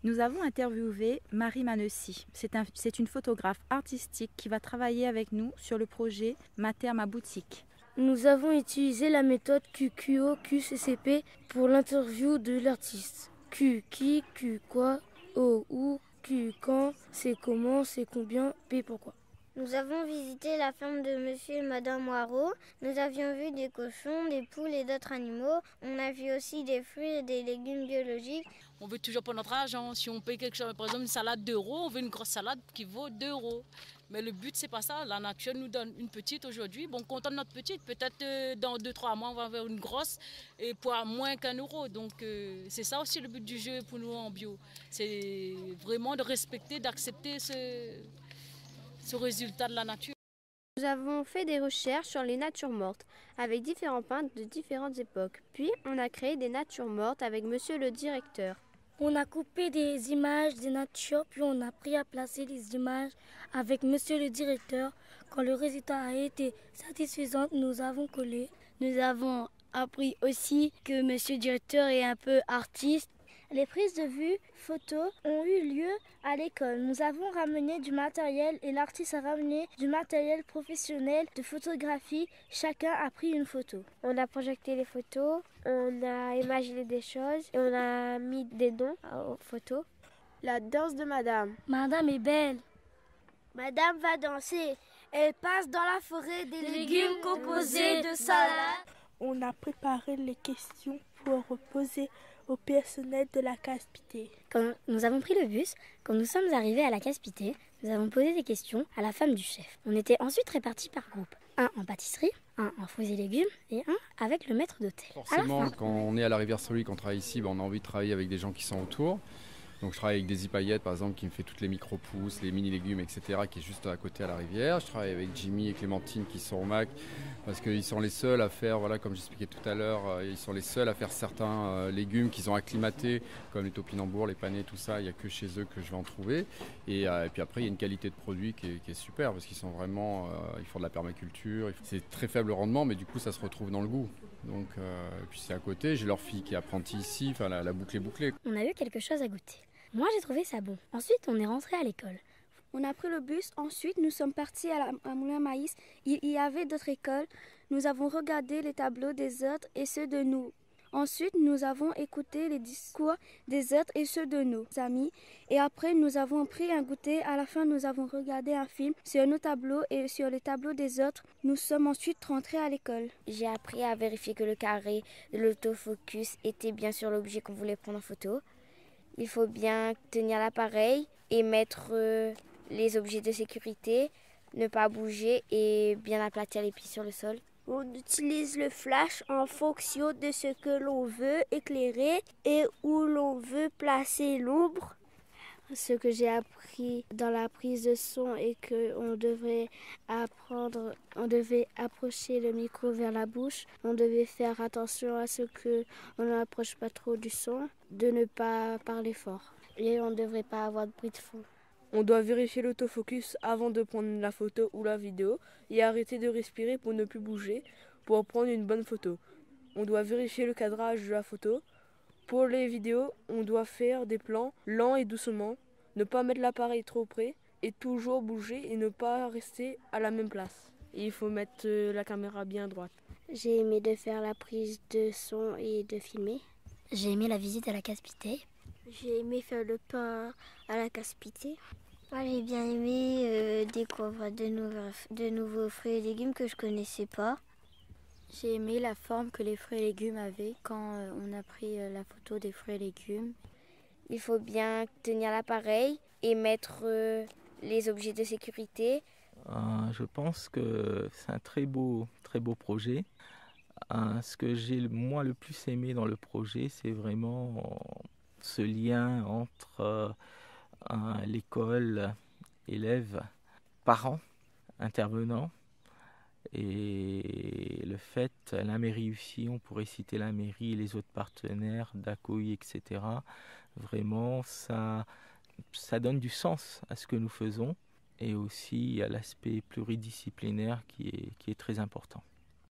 Nous avons interviewé Marie Manessi. C'est une photographe artistique qui va travailler avec nous sur le projet Ma Terre, ma boutique. Nous avons utilisé la méthode QQO, QCCP pour l'interview de l'artiste. Q, qui, Q, quoi, O, où, Q, quand, c'est comment, c'est combien, P, pourquoi. Nous avons visité la ferme de monsieur et madame Moirot. Nous avions vu des cochons, des poules et d'autres animaux. On a vu aussi des fruits et des légumes biologiques. On veut toujours pour notre argent. Si on paye quelque chose, par exemple une salade d'€, on veut une grosse salade qui vaut 2 €. Mais le but, c'est pas ça. La nature nous donne une petite aujourd'hui. Bon, content de notre petite. Peut-être dans 2-3 mois, on va avoir une grosse et pour moins qu'1 €. Donc, c'est ça aussi le but du jeu pour nous en bio. C'est vraiment de respecter, d'accepter ce résultat de la nature. Nous avons fait des recherches sur les natures mortes avec différents peintres de différentes époques. Puis, on a créé des natures mortes avec monsieur le directeur. On a coupé des images des natures, puis on a appris à placer les images avec monsieur le directeur. Quand le résultat a été satisfaisant, nous avons collé. Nous avons appris aussi que monsieur le directeur est un peu artiste. Les prises de vue photos ont eu lieu à l'école. Nous avons ramené du matériel et l'artiste a ramené du matériel professionnel de photographie. Chacun a pris une photo. On a projeté les photos, on a imaginé des choses et on a mis des noms aux photos. La danse de madame. Madame est belle. Madame va danser. Elle passe dans la forêt des légumes composés de salade. On a préparé les questions pour poser au personnel de la Casse-Pitée. Quand nous avons pris le bus, quand nous sommes arrivés à la Casse-Pitée, nous avons posé des questions à la femme du chef. On était ensuite répartis par groupe. Un en pâtisserie, un en fruits et légumes et un avec le maître d'hôtel. Forcément, quand on est à la rivière Saint-Louis, qu'on travaille ici, on a envie de travailler avec des gens qui sont autour. Donc je travaille avec Daisy Payette par exemple qui me fait toutes les micro-pousses, les mini-légumes, etc. qui est juste à côté à la rivière. Je travaille avec Jimmy et Clémentine qui sont au MAC parce qu'ils sont les seuls à faire, voilà, comme j'expliquais tout à l'heure, ils sont les seuls à faire certains légumes qu'ils ont acclimatés comme les topinambours, les panais, tout ça. Il n'y a que chez eux que je vais en trouver. Et puis après il y a une qualité de produit qui est super parce qu'ils sont vraiment, ils font de la permaculture. C'est très faible rendement mais du coup ça se retrouve dans le goût. Donc puis c'est à côté, j'ai leur fille qui est apprentie ici, enfin la boucle est bouclée. On a eu quelque chose à goûter. Moi, j'ai trouvé ça bon. Ensuite, on est rentré à l'école. On a pris le bus. Ensuite, nous sommes partis à Moulin Maïs. Il y avait d'autres écoles. Nous avons regardé les tableaux des autres et ceux de nous. Ensuite, nous avons écouté les discours des autres et ceux de nos amis. Et après, nous avons pris un goûter. À la fin, nous avons regardé un film sur nos tableaux et sur les tableaux des autres. Nous sommes ensuite rentrés à l'école. J'ai appris à vérifier que le carré de l'autofocus était bien sur l'objet qu'on voulait prendre en photo. Il faut bien tenir l'appareil et mettre les objets de sécurité, ne pas bouger et bien aplatir les pieds sur le sol. On utilise le flash en fonction de ce que l'on veut éclairer et où l'on veut placer l'ombre. Ce que j'ai appris dans la prise de son est qu'on devait approcher le micro vers la bouche. On devait faire attention à ce qu'on n'approche pas trop du son, de ne pas parler fort. Et on ne devrait pas avoir de bruit de fond. On doit vérifier l'autofocus avant de prendre la photo ou la vidéo et arrêter de respirer pour ne plus bouger pour prendre une bonne photo. On doit vérifier le cadrage de la photo. Pour les vidéos, on doit faire des plans lents et doucement, ne pas mettre l'appareil trop près et toujours bouger et ne pas rester à la même place. Et il faut mettre la caméra bien droite. J'ai aimé de faire la prise de son et de filmer. J'ai aimé la visite à la Casse-Pitée. J'ai aimé faire le pain à la Casse-Pitée. Moi, j'ai bien aimé découvrir de nouveaux fruits et légumes que je connaissais pas. J'ai aimé la forme que les fruits et légumes avaient quand on a pris la photo des fruits et légumes. Il faut bien tenir l'appareil et mettre les objets de sécurité. Je pense que c'est un très beau projet. Ce que j'ai moi le plus aimé dans le projet, c'est vraiment ce lien entre l'école, élèves, parents, intervenants. Et le fait, la mairie aussi, on pourrait citer la mairie et les autres partenaires, d'ACOI, etc. Vraiment, ça donne du sens à ce que nous faisons et aussi à l'aspect pluridisciplinaire qui est très important.